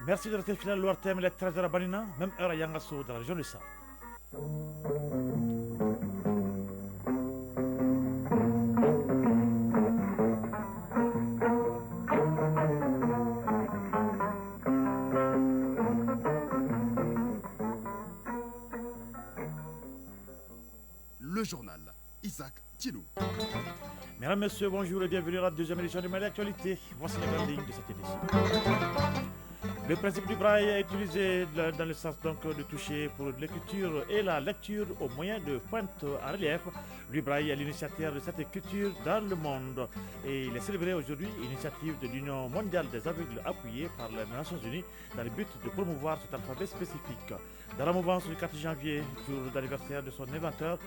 Merci de rester fidèle au RTM, les 13h à Banina, même heure à Yangasso, dans la région de Sa. Le journal Isaac Thilou. Mesdames, Messieurs, bonjour et bienvenue à la deuxième édition de Mali Actualité. Voici les grandes lignes de cette édition. Le principe du braille est utilisé dans le sens donc de toucher pour l'écriture et la lecture au moyen de pointes en relief. Le braille est l'initiateur de cette écriture dans le monde et il est célébré aujourd'hui, initiative de l'Union mondiale des aveugles appuyée par les Nations Unies dans le but de promouvoir cet alphabet spécifique. Dans la mouvance du 4 janvier, jour d'anniversaire de son inventeur,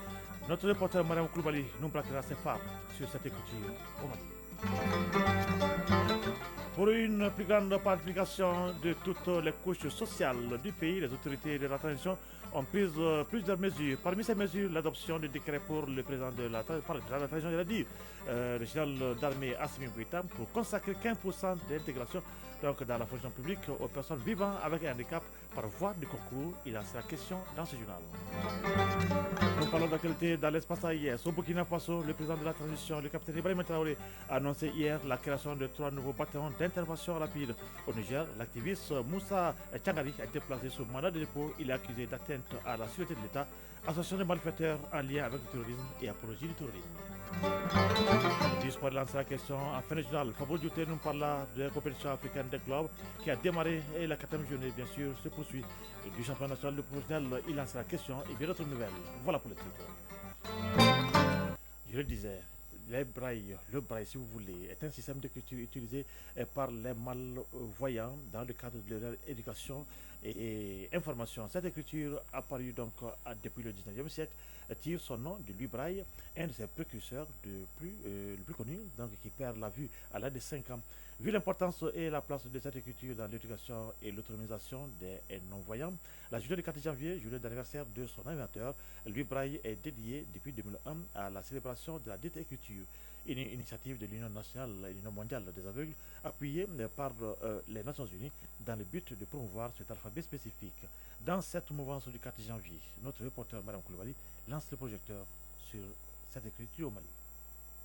notre reporter Mariam Koulibaly nous braquera ses phares sur cette écriture au Mali. Pour une plus grande participation de toutes les couches sociales du pays, les autorités de la transition ont pris plusieurs mesures. Parmi ces mesures, l'adoption du décret pour le président de la transition, le général d'armée Assimi Goïta, pour consacrer 15% d'intégration dans la fonction publique aux personnes vivant avec un handicap par voie de concours. Il en sera question dans ce journal. Nous parlons d'actualité dans l'espace AIS. Au Burkina Faso, le président de la transition, le capitaine Ibrahim Traoré, a annoncé hier la création de 3 nouveaux bataillons d'intervention rapide. Au Niger, l'activiste Moussa Tchangari a été placé sous mandat de dépôt. Il est accusé d'atteinte à la sûreté de l'État, association de malfaiteurs en lien avec le terrorisme et apologie du terrorisme. Du sport lance la question en fin de journal. Fabio Dioté nous parla de la compétition africaine des clubs qui a démarré et la 4e journée, bien sûr, se poursuit. Et du championnat national de professionnel, il lance la question et bien d'autres nouvelles. Voilà pour le titre. Je le disais. Le braille, si vous voulez, est un système d'écriture utilisé par les malvoyants dans le cadre de leur éducation et information. Cette écriture, apparue donc depuis le 19e siècle, tire son nom de Louis Braille, un de ses précurseurs le plus connu, donc qui perd la vue à l'âge de 5 ans. Vu l'importance et la place de cette écriture dans l'éducation et l'autonomisation des non-voyants, la journée du 4 janvier, journée d'anniversaire de son inventeur, Louis Braille est dédiée depuis 2001 à la célébration de la dite écriture, une initiative de l'Union nationale et l'Union mondiale des aveugles, appuyée par les Nations Unies dans le but de promouvoir cet alphabet spécifique. Dans cette mouvance du 4 janvier, notre reporter Mme Koulibaly lance le projecteur sur cette écriture au Mali.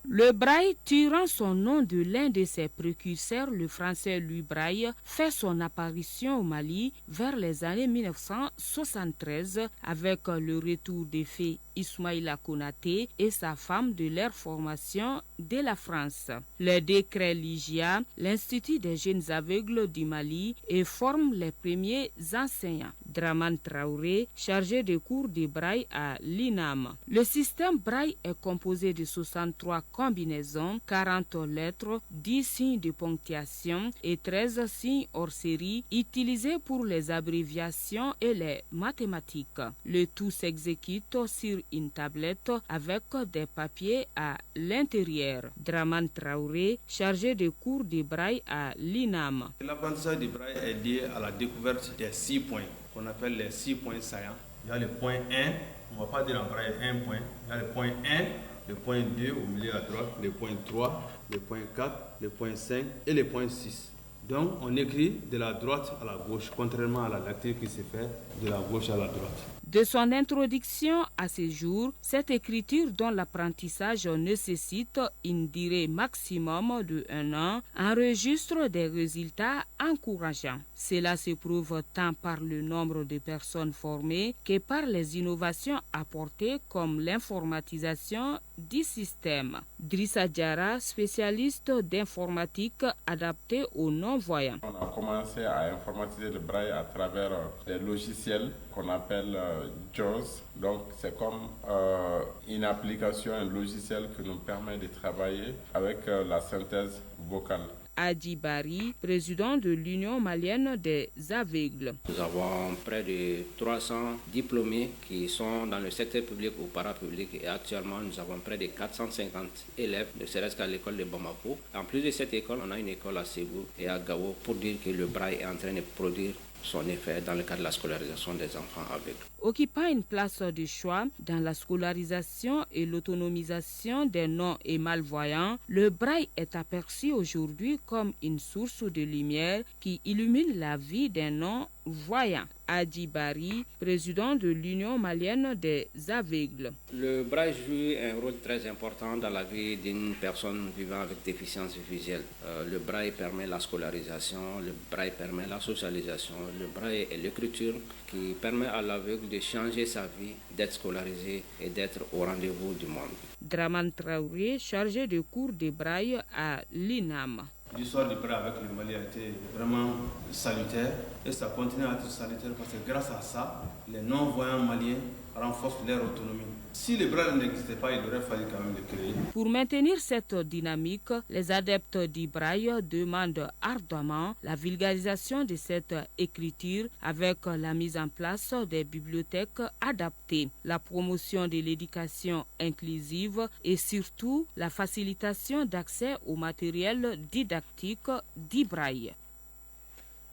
Le braille, tirant son nom de l'un de ses précurseurs, le français Louis Braille, fait son apparition au Mali vers les années 1973 avec le retour des fées Ismaïla Konaté et sa femme de leur formation de la France. Le décret Ligia, l'Institut des jeunes aveugles du Mali, et forme les premiers enseignants. Draman Traoré, chargé de cours de braille à l'INAM. Le système braille est composé de 63 combinaisons, 40 lettres, 10 signes de ponctuation et 13 signes hors série utilisés pour les abréviations et les mathématiques. Le tout s'exécute sur une tablette avec des papiers à l'intérieur. Draman Traoré, chargé de cours de braille à l'INAM. L'apprentissage du braille est lié à la découverte des 6 points qu'on appelle les 6 points saillants. Il y a le point 1, on ne va pas dire en braille 1 point, il y a le point 1, le point 2 au milieu à droite, le point 3, le point 4, le point 5 et le point 6. Donc on écrit de la droite à la gauche, contrairement à la lecture qui se fait de la gauche à la droite. De son introduction à ce jour, cette écriture dont l'apprentissage nécessite une durée maximum de 1 an enregistre des résultats encourageants. Cela se prouve tant par le nombre de personnes formées que par les innovations apportées comme l'informatisation du système. Drissa Diara, spécialiste d'informatique adaptée aux non-voyants. On a commencé à informatiser le braille à travers des logiciels qu'on appelle JAWS. Donc c'est comme une application, un logiciel qui nous permet de travailler avec la synthèse vocale. Adi Bari, président de l'Union malienne des aveugles. Nous avons près de 300 diplômés qui sont dans le secteur public ou parapublic et actuellement nous avons près de 450 élèves, ne serait-ce qu'à l'école de Bamako. En plus de cette école, on a une école à Ségou et à Gao pour dire que le braille est en train de produire son effet dans le cadre de la scolarisation des enfants aveugles. Occupant une place de choix dans la scolarisation et l'autonomisation des non et malvoyants, le braille est aperçu aujourd'hui comme une source de lumière qui illumine la vie des non-voyants. Adi Bari, président de l'Union malienne des aveugles. Le braille joue un rôle très important dans la vie d'une personne vivant avec déficience visuelle. Le braille permet la scolarisation, le braille permet la socialisation, le braille est l'écriture qui permet à l'aveugle de changer sa vie, d'être scolarisé et d'être au rendez-vous du monde. Draman Traoré, chargé de cours de braille à l'INAM. L'histoire du braille avec le Mali a été vraiment salutaire et ça continue à être salutaire parce que grâce à ça, les non-voyants maliens renforcent leur autonomie. Si le braille n'existait pas, il aurait fallu quand même le créer. Pour maintenir cette dynamique, les adeptes du braille demandent ardemment la vulgarisation de cette écriture avec la mise en place des bibliothèques adaptées, la promotion de l'éducation inclusive et surtout la facilitation d'accès au matériel didactique du braille.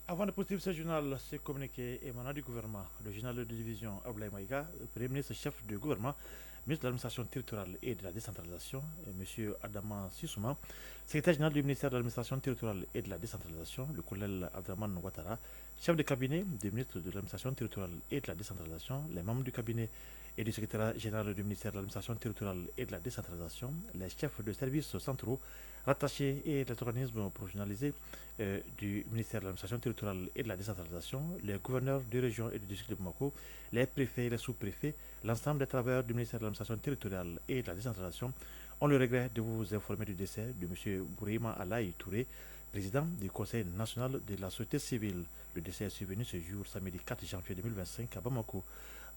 Avant de poursuivre ce journal, ce communiqué émanant du gouvernement, le journal de division Ablaye Maïga, Premier ministre chef du gouvernement, ministre de l'administration territoriale et de la décentralisation, M. Adama Sissouma, secrétaire général du ministère de l'administration territoriale et de la décentralisation, le colonel Abdraman Ouattara, chef de cabinet du ministre de l'administration territoriale et de la décentralisation, les membres du cabinet et du secrétaire général du ministère de l'administration territoriale et de la décentralisation, les chefs de services centraux rattachés et les organismes professionnalisés du ministère de l'administration territoriale et de la décentralisation, les gouverneurs des régions et du district de Bamako, les préfets et les sous-préfets, l'ensemble des travailleurs du ministère de l'administration territoriale et de la décentralisation ont le regret de vous informer du décès de M. Bourima Alaï Touré, président du Conseil national de la société civile. Le décès est survenu ce jour, samedi 4 janvier 2025 à Bamako.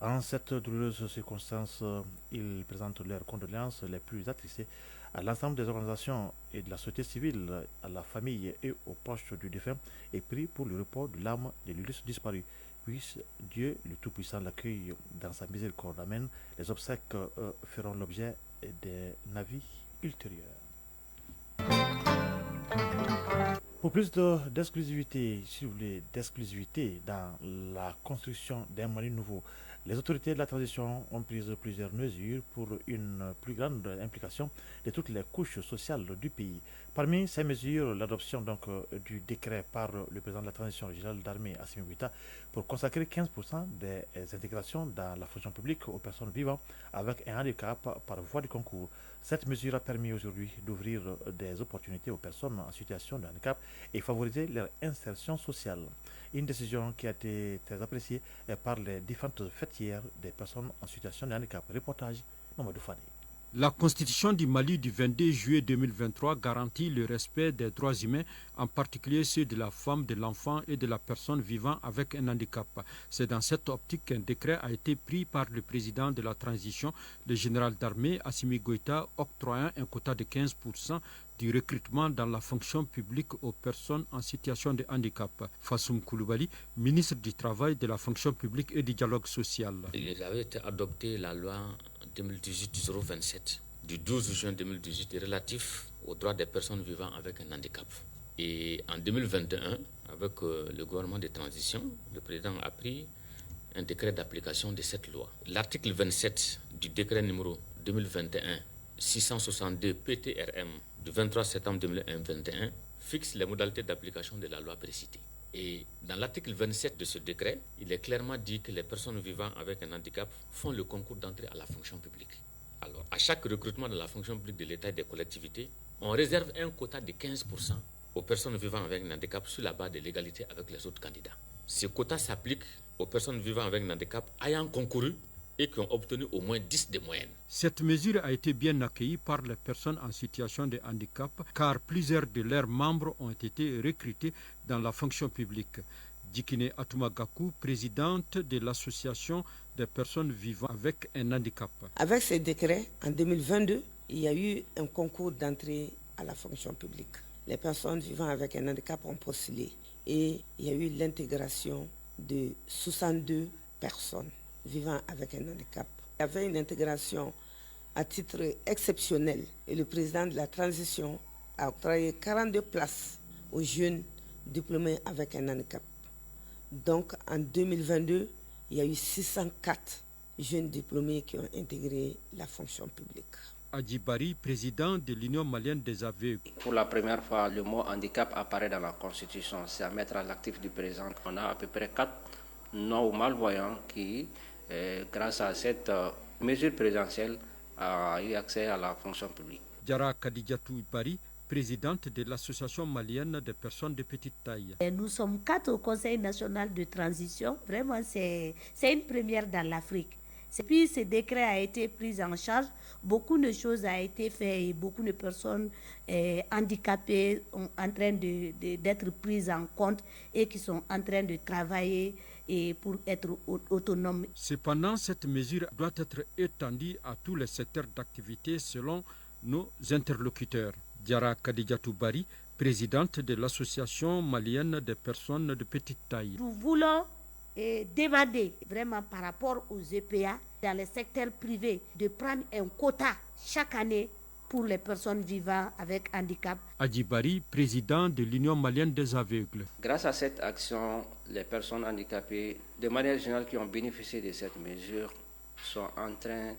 En cette douloureuse circonstance, ils présentent leurs condoléances les plus attristées à l'ensemble des organisations et de la société civile, à la famille et aux proches du défunt et prient pour le repos de l'âme de l'illustre disparu. Puisse Dieu, le Tout-Puissant, l'accueille dans sa miséricorde. Amen. Les obsèques feront l'objet des avis ultérieurs. Pour plus d'exclusivité, si vous voulez, d'exclusivité dans la construction d'un Mali nouveau, les autorités de la transition ont pris plusieurs mesures pour une plus grande implication de toutes les couches sociales du pays. Parmi ces mesures, l'adoption donc du décret par le président de la transition régionale d'armée Assimi Goïta pour consacrer 15% des intégrations dans la fonction publique aux personnes vivant avec un handicap par voie de concours. Cette mesure a permis aujourd'hui d'ouvrir des opportunités aux personnes en situation de handicap et favoriser leur insertion sociale. Une décision qui a été très appréciée par les différentes fêtières des personnes en situation de handicap. Reportage Mamadou Fadé. La Constitution du Mali du 22 juillet 2023 garantit le respect des droits humains, en particulier ceux de la femme, de l'enfant et de la personne vivant avec un handicap. C'est dans cette optique qu'un décret a été pris par le président de la transition, le général d'armée Assimi Goïta, octroyant un quota de 15% du recrutement dans la fonction publique aux personnes en situation de handicap. Fassoum Koulibaly, ministre du Travail, de la fonction publique et du dialogue social. Il avait été adopté la loi 2018-027 du 12 juin 2018 relatif aux droits des personnes vivant avec un handicap. Et en 2021, avec le gouvernement de transition, le président a pris un décret d'application de cette loi. L'article 27 du décret numéro 2021-662 PTRM du 23 septembre 2021 fixe les modalités d'application de la loi précitée. Et dans l'article 27 de ce décret, il est clairement dit que les personnes vivant avec un handicap font le concours d'entrée à la fonction publique. Alors, à chaque recrutement dans la fonction publique de l'État et des collectivités, on réserve un quota de 15% aux personnes vivant avec un handicap sur la base de l'égalité avec les autres candidats. Ce quota s'applique aux personnes vivant avec un handicap ayant concouru et qui ont obtenu au moins 10 de moyenne. Cette mesure a été bien accueillie par les personnes en situation de handicap car plusieurs de leurs membres ont été recrutés dans la fonction publique. Dikine Atumagaku, présidente de l'association des personnes vivant avec un handicap. Avec ce décret, en 2022, il y a eu un concours d'entrée à la fonction publique. Les personnes vivant avec un handicap ont postulé et il y a eu l'intégration de 62 personnes vivant avec un handicap. Il y avait une intégration à titre exceptionnel et le président de la transition a octroyé 42 places aux jeunes diplômés avec un handicap. Donc en 2022, il y a eu 604 jeunes diplômés qui ont intégré la fonction publique. Adjibari, président de l'Union malienne des aveugles. Pour la première fois, le mot handicap apparaît dans la Constitution. C'est à mettre à l'actif du président. On a à peu près 4 non ou malvoyants qui, grâce à cette mesure présidentielle, ont eu accès à la fonction publique. Diara Kadijatou Bari, présidente de l'Association malienne des personnes de petite taille. Nous sommes 4 au Conseil national de transition. Vraiment, c'est une première dans l'Afrique. Puis ce décret a été pris en charge, beaucoup de choses ont été faites et beaucoup de personnes handicapées sont en train d'être prises en compte et qui sont en train de travailler et pour être autonomes. Cependant, cette mesure doit être étendue à tous les secteurs d'activité selon nos interlocuteurs. Diara Kadijatou Bari, présidente de l'Association malienne des personnes de petite taille. Nous voulons demander vraiment par rapport aux EPA dans le secteur privé de prendre un quota chaque année pour les personnes vivant avec handicap. Adjibari, président de l'Union malienne des aveugles. Grâce à cette action, les personnes handicapées, de manière générale, qui ont bénéficié de cette mesure, sont en train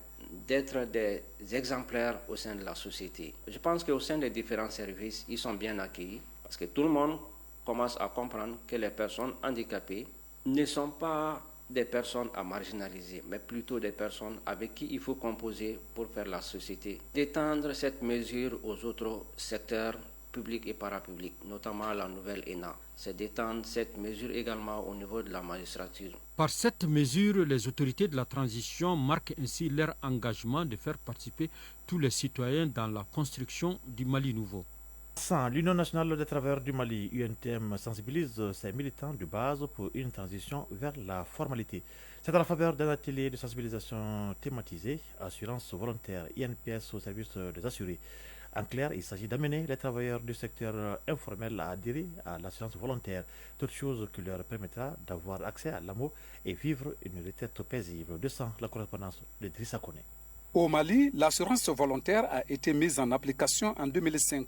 d'être des exemplaires au sein de la société. Je pense qu'au sein des différents services, ils sont bien accueillis parce que tout le monde commence à comprendre que les personnes handicapées ne sont pas des personnes à marginaliser, mais plutôt des personnes avec qui il faut composer pour faire la société. D'étendre cette mesure aux autres secteurs publics et parapublics, notamment la nouvelle ENA. C'est d'étendre cette mesure également au niveau de la magistrature. Par cette mesure, les autorités de la transition marquent ainsi leur engagement de faire participer tous les citoyens dans la construction du Mali nouveau. L'Union nationale des travailleurs du Mali, UNTM, sensibilise ses militants de base pour une transition vers la formalité. C'est à la faveur d'un atelier de sensibilisation thématisé, assurance volontaire, INPS au service des assurés. En clair, il s'agit d'amener les travailleurs du secteur informel à adhérer à l'assurance volontaire, toute chose qui leur permettra d'avoir accès à l'amour et vivre une retraite paisible. De ça, la correspondance de Drissa Kone. Au Mali, l'assurance volontaire a été mise en application en 2005.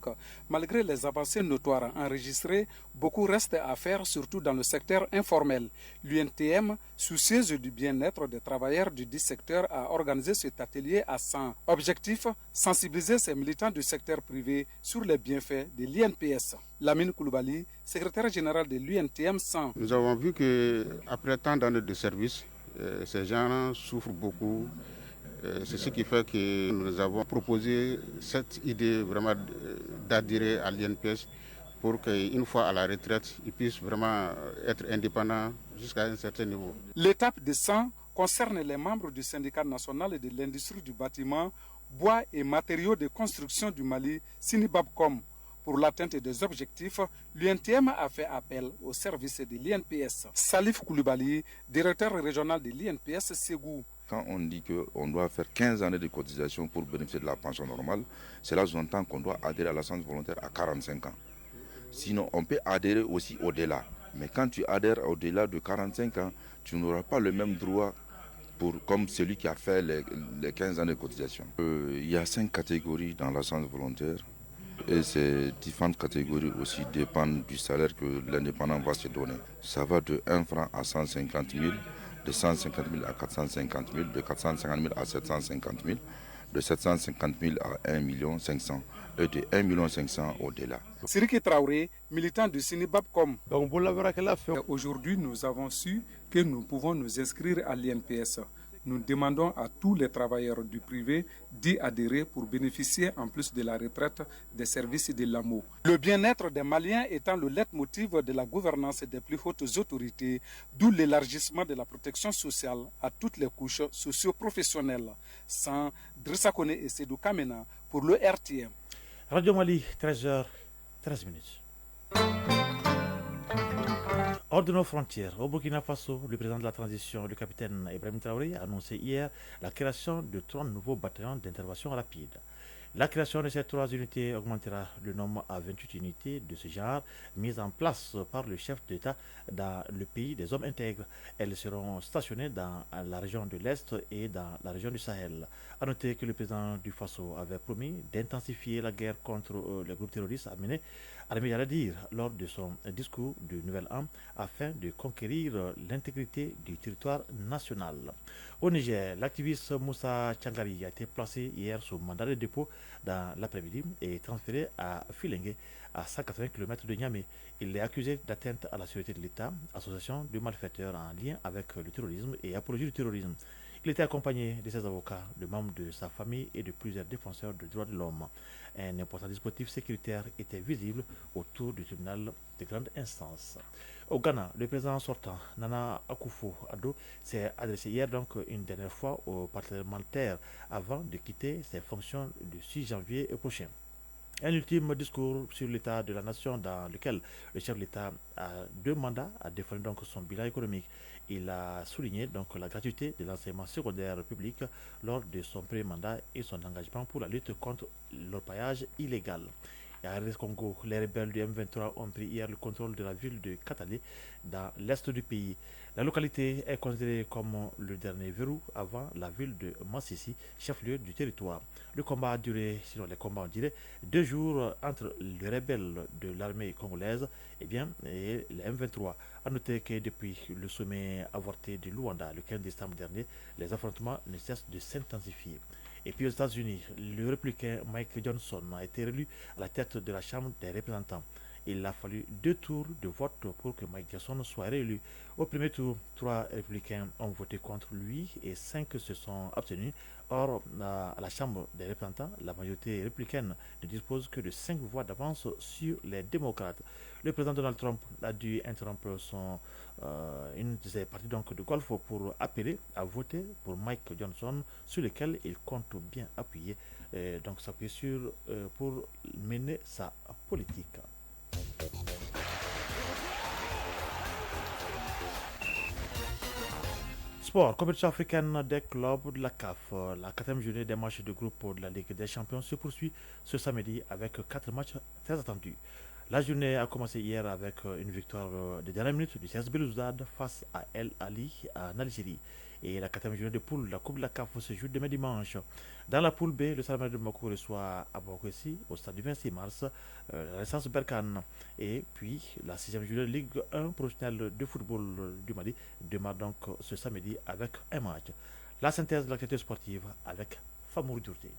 Malgré les avancées notoires enregistrées, beaucoup reste à faire, surtout dans le secteur informel. L'UNTM, soucieuse du bien-être des travailleurs du dit secteur, a organisé cet atelier à 100. Objectif, sensibiliser ses militants du secteur privé sur les bienfaits de l'INPS. Lamine Koulibaly, secrétaire général de l'UNTM 100. Nous avons vu qu'après tant d'années de service, ces gens souffrent beaucoup. C'est ce qui fait que nous avons proposé cette idée vraiment d'adhérer à l'INPS pour qu'une fois à la retraite, ils puissent vraiment être indépendants jusqu'à un certain niveau. L'étape de 100 concerne les membres du syndicat national de l'industrie du bâtiment, bois et matériaux de construction du Mali, Sinibabcom. Pour l'atteinte des objectifs, l'UNTM a fait appel au service de l'INPS. Salif Koulibaly, directeur régional de l'INPS Ségou. Quand on dit qu'on doit faire 15 années de cotisation pour bénéficier de la pension normale, cela sous-entend qu'on doit adhérer à l'assurance volontaire à 45 ans. Sinon, on peut adhérer aussi au-delà. Mais quand tu adhères au-delà de 45 ans, tu n'auras pas le même droit comme celui qui a fait les 15 ans de cotisation. Il y a 5 catégories dans l'assurance volontaire. Et ces différentes catégories aussi dépendent du salaire que l'indépendant va se donner. Ça va de 1 franc à 150 000, de 150 000 à 450 000, de 450 000 à 750 000, de 750 000 à 1 500 000 et de 1 500 000 au-delà. Siriki Traoré, militant du Sinibabcom. Aujourd'hui, nous avons su que nous pouvons nous inscrire à l'INPS. Nous demandons à tous les travailleurs du privé d'y adhérer pour bénéficier, en plus de la retraite, des services de l'AMO. Le bien-être des Maliens étant le leitmotiv de la gouvernance des plus hautes autorités, d'où l'élargissement de la protection sociale à toutes les couches socio-professionnelles. Sans Drissa Kone et Sédou Kamena pour le RTM. Radio Mali, 13h13. Hors de nos frontières, au Burkina Faso, le président de la transition, le capitaine Ibrahim Traoré, a annoncé hier la création de 3 nouveaux bataillons d'intervention rapide. La création de ces 3 unités augmentera le nombre à 28 unités de ce genre mises en place par le chef d'État dans le pays des hommes intègres. Elles seront stationnées dans la région de l'Est et dans la région du Sahel. A noter que le président du Faso avait promis d'intensifier la guerre contre les groupes terroristes amenés armée à dire, lors de son discours du Nouvel An afin de conquérir l'intégrité du territoire national. Au Niger, l'activiste Moussa Tchangari a été placé hier sous mandat de dépôt dans l'après-midi et transféré à Filengue, à 180 km de Niamey. Il est accusé d'atteinte à la sécurité de l'État, association de malfaiteurs en lien avec le terrorisme et apologie du terrorisme. Il était accompagné de ses avocats, de membres de sa famille et de plusieurs défenseurs des droits de l'homme. Un important dispositif sécuritaire était visible autour du tribunal de grande instance. Au Ghana, le président sortant, Nana Akufo-Addo, s'est adressé hier donc une dernière fois aux parlementaires avant de quitter ses fonctions le 6 janvier prochain. Un ultime discours sur l'état de la nation dans lequel le chef de l'État a 2 mandats a défendu donc son bilan économique. Il a souligné donc la gratuité de l'enseignement secondaire public lors de son premier mandat et son engagement pour la lutte contre l'orpaillage illégal. Et à RS Congo, les rebelles du M23 ont pris hier le contrôle de la ville de Katale dans l'est du pays. La localité est considérée comme le dernier verrou avant la ville de Massissi, chef-lieu du territoire. Le combat a duré, sinon les combats ont duré, 2 jours entre les rebelles de l'armée congolaise et les M23. A noter que depuis le sommet avorté de Luanda le 15 décembre dernier, les affrontements ne cessent de s'intensifier. Et puis aux États-Unis, le républicain Mike Johnson a été élu à la tête de la Chambre des représentants. Il a fallu 2 tours de vote pour que Mike Johnson soit réélu. Au premier tour, 3 républicains ont voté contre lui et 5 se sont abstenus. Or, à la Chambre des représentants, la majorité républicaine ne dispose que de 5 voix d'avance sur les démocrates. Le président Donald Trump a dû interrompre une de ses parties donc de golf pour appeler à voter pour Mike Johnson, sur lequel il compte bien appuyer, pour mener sa politique. Sport, compétition africaine des clubs de la CAF. La 4e journée des matchs de groupe de la Ligue des Champions se poursuit ce samedi avec 4 matchs très attendus. La journée a commencé hier avec une victoire de dernière minute du CS Belouizdad face à El Ali en Algérie. Et la 4e journée de poule, la Coupe de la CAF se joue demain dimanche. Dans la poule B, le Stade de Bamako reçoit à Boakoussi au stade du 26 mars la Renaissance Berkane. Et puis la 6e journée de Ligue 1 professionnelle de football du Mali démarre donc ce samedi avec un match. La synthèse de l'activité sportive avec Famour Djourté.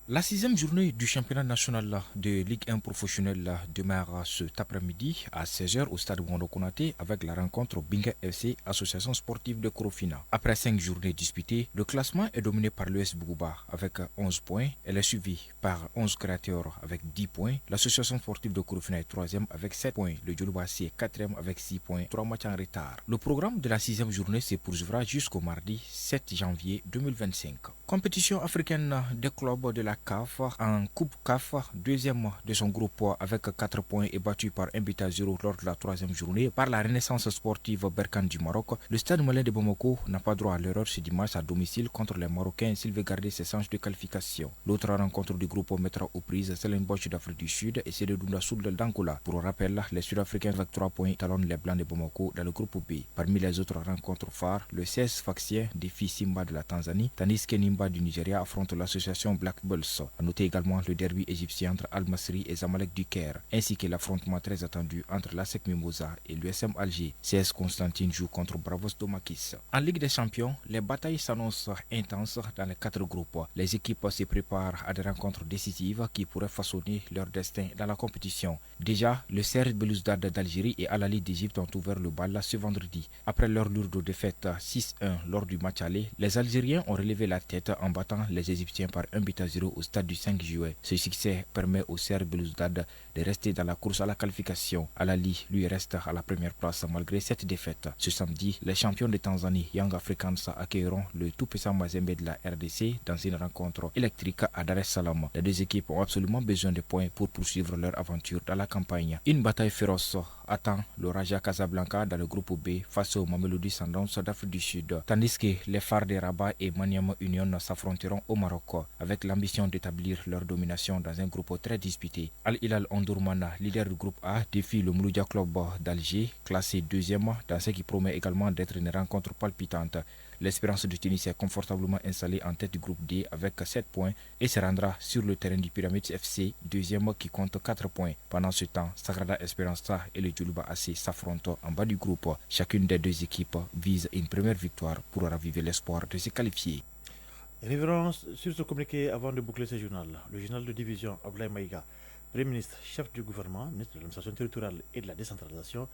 La 6e journée du championnat national de Ligue 1 professionnelle démarre cet après-midi à 16h au stade Wando Konaté avec la rencontre Binga FC, association sportive de Korofina. Après 5 journées disputées, le classement est dominé par l'US Bougouba avec 11 points. Elle est suivie par 11 créateurs avec 10 points. L'association sportive de Korofina est 3e avec 7 points. Le Djoloubassi est 4e avec 6 points, 3 matchs en retard. Le programme de la 6e journée se poursuivra jusqu'au mardi 7 janvier 2025. Compétition africaine des clubs de la CAF en Coupe CAF, 2e de son groupe avec 4 points et battu par 1-0 lors de la 3e journée par la Renaissance sportive Berkane du Maroc. Le stade malien de Bamako n'a pas droit à l'erreur ce dimanche à domicile contre les Marocains s'il veut garder ses chances de qualification. L'autre rencontre du groupe mettra aux prises Stellenbosch d'Afrique du Sud et Sédédounda Soul d'Angola. Pour rappel, les Sud-Africains avec 3 points talonnent les Blancs de Bamako dans le groupe B. Parmi les autres rencontres phares, le 16 Faxien défie Simba de la Tanzanie, tandis que Nimba du Nigeria affronte l'association Black Bulls. A noter également le derby égyptien entre Al-Masri et Zamalek du Caire, ainsi que l'affrontement très attendu entre l'ASEC Mimosa et l'USM Alger. CS Constantine joue contre Bravos Domakis. En Ligue des Champions, les batailles s'annoncent intenses dans les 4 groupes. Les équipes se préparent à des rencontres décisives qui pourraient façonner leur destin dans la compétition. Déjà, le CR Belouizdad d'Algérie et Al Ahly d'Égypte ont ouvert le bal ce vendredi. Après leur lourde défaite 6-1 lors du match aller, les Algériens ont relevé la tête en battant les Égyptiens par 1-0 au stade du 5 juillet. Ce succès permet au CR Belouizdad de rester dans la course à la qualification. Al Ahly lui reste à la première place malgré cette défaite. Ce samedi, les champions de Tanzanie Young Africans accueilleront le tout puissant Mazembe de la RDC dans une rencontre électrique à Dar es Salaam. Les deux équipes ont absolument besoin de points pour poursuivre leur aventure dans la campagne. Une bataille féroce attend le Raja Casablanca dans le groupe B face au Mamelodi Sundowns d'Afrique du Sud, tandis que les phares de Rabat et Maniama Union s'affronteront au Maroc avec l'ambition d'établir leur domination dans un groupe très disputé. Al Hilal Omdurman, leader du groupe A, défie le Mouloudia Club d'Alger, classé deuxième, dans ce qui promet également d'être une rencontre palpitante. L'Espérance de Tunis est confortablement installée en tête du groupe D avec 7 points et se rendra sur le terrain du Pyramids FC, deuxième qui compte 4 points. Pendant ce temps, Sagrada Esperanza et le Djoulouba AC s'affrontent en bas du groupe. Chacune des deux équipes vise une première victoire pour raviver l'espoir de se qualifier. Révérence sur ce communiqué avant de boucler ce journal. Le journal de division Ablaye Maïga, Premier ministre, chef du gouvernement, ministre de l'administration territoriale et de la décentralisation,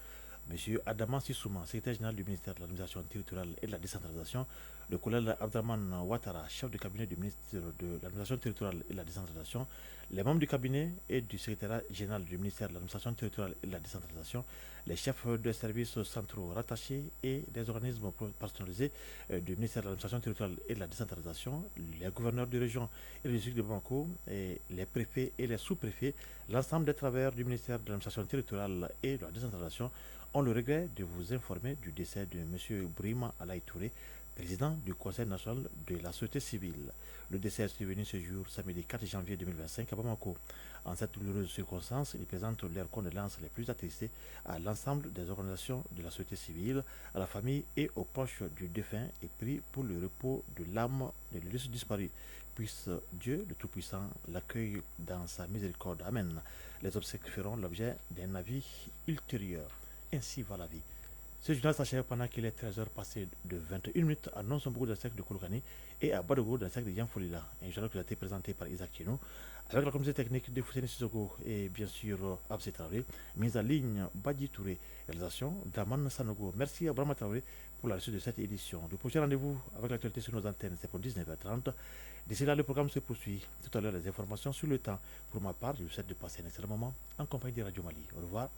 M. Adama Sissouma, secrétaire général du ministère de l'administration territoriale et de la décentralisation, le colonel Abdraman Ouattara, chef de cabinet du ministre de l'administration territoriale et de la décentralisation, les membres du cabinet et du secrétariat général du ministère de l'administration territoriale et de la décentralisation, les chefs de services centraux rattachés et des organismes personnalisés du ministère de l'administration territoriale et de la décentralisation, les gouverneurs de région et le district de Bamako, et les préfets et les sous-préfets, l'ensemble des travailleurs du ministère de l'administration territoriale et de la décentralisation ont le regret de vous informer du décès de M. Brima Alaï Touré, président du Conseil national de la société civile. Le décès est survenu ce jour, samedi 4 janvier 2025 à Bamako. En cette douloureuse circonstance, il présente leurs condoléances les plus attristées à l'ensemble des organisations de la société civile, à la famille et aux proches du défunt et prie pour le repos de l'âme de l'illustre disparu. Puisse Dieu, le Tout-Puissant, l'accueille dans sa miséricorde. Amen. Les obsèques feront l'objet d'un avis ultérieur. Ainsi va la vie. Ce journal s'achève pendant qu'il est 13h passé de 21 minutes à Nonsombourg dans le secteur de Kolokani et à Badogo dans le secteur de Yanfolila. Un journal qui a été présenté par Isaac Cheno avec la communauté technique de Fouteni Sissoko et bien sûr Abse Traoré. Mise en ligne Badji Touré. Réalisation Daman Sanogo. Merci à Brahma Traoré pour la réussite de cette édition. Le prochain rendez-vous avec l'actualité sur nos antennes, c'est pour 19h30. D'ici là, le programme se poursuit. Tout à l'heure, les informations sur le temps. Pour ma part, je vous souhaite de passer un excellent moment en compagnie de Radio Mali. Au revoir.